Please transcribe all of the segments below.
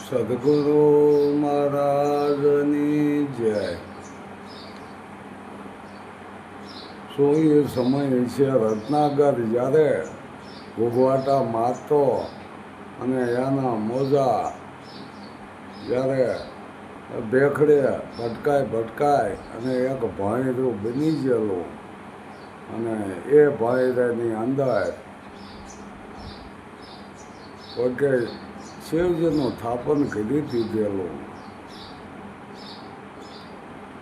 સદગુરુ મહારાજની જય. શું એ સમય છે રત્નાકર જ્યારે ઘૂઘવાટા મારતો અને એના મોજા જ્યારે ભેખડે ભટકાય અને એક ભાઈરું બની ગયેલું અને એ ભાઈરાની અંદર પોતે શિવજીનું સ્થાપન કરી દીધેલું.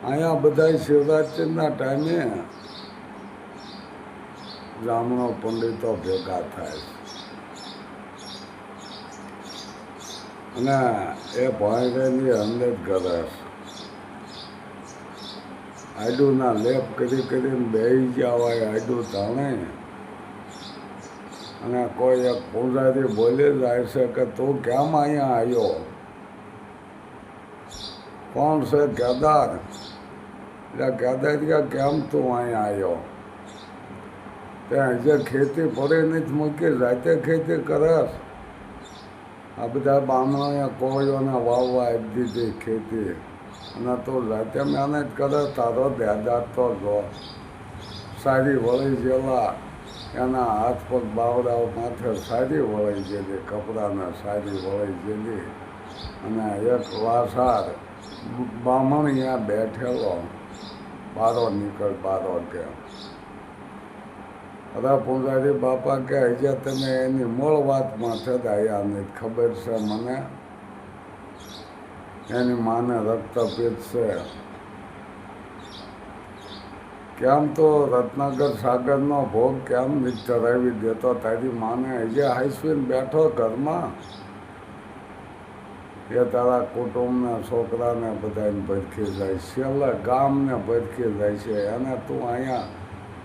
અહીંયા બધા શિવરાત્રિના ટાઈમે બ્રાહ્મણો પંડિતો ભેગા થાય અને એ ભાઈરાની અંદર કરે આડુના લેપ કરીને બેસી ગયા હોય આડું તાણે અને કોઈ એક પૂજારી બોલી જાય છે કે તું કેમ અહીંયા આવ્યો? કોણ છે? કેદાર. એટલે કેદારિયા કેમ તું અહીંયા આવ્યો? ત્યાં જે ખેતી પડે નથી મૂકી જાતે ખેતી કરે. આ બધા બામણોએ કોળીઓને વાવવા આપી દીધી ખેતી અને તું જાતે મહેનત કરે. તારો દાદા તો જો સારી વળી ગયેલા એના હાથ પગ બાવડાઓ માથે સારી વળી ગયેલી, કપડાને સારી વળી ગયેલી અને એક વાસાર બામણ અહીંયા બેઠેલો બારો નીકળ બારો કે અરે પૂજારી બાપા કે હજે તમે એની મૂળ વાત માથે જ આવ્યા નહીં. ખબર છે મને એની માને રક્તપિત્ત છે. કેમ તો રત્નાકર સાગરનો ભોગ કેમ નથી ચડાવી દેતો? તારી માને હજે હાઈસવીને બેઠો ઘરમાં. એ તારા કુટુંબને છોકરાને બધાને ભરખી જાય છે, છેલ્લે ગામને ભરખી જાય છે. એને તું અહીંયા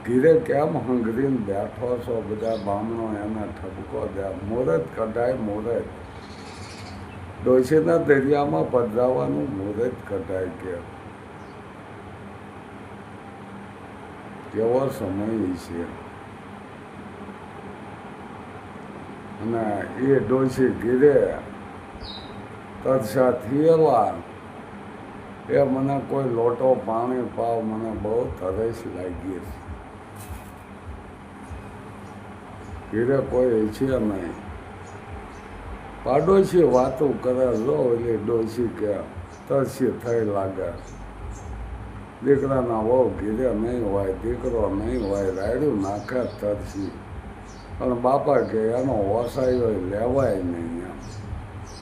ઘીરે કેમ હંગરીને બેઠો છો? બધા બામણો એને ઠપકો દે. મુહૂર્ત કઢાય મુહૂર્ત. ડોશીના દરિયામાં પધરાવાનું મુહૂર્ત કઢાય કે કેવો સમય છે. અને એ ડોશી ઘીરે તરસા થયેલા એ મને કોઈ લોટો પાણી પાવ, મને બહુ તરસ લાગી છે. ઘીરે કોઈ છે નહીં. પાડોશી વાતો કરે લો એટલે ડોશી કે તરસી થઈ લાગે. દીકરાના વહુ ઘીરે નહીં હોય, દીકરો નહીં હોય, રાયડું નાખે તરસી. પણ બાપા કે એનો ઓસાયો લેવાય નહીં.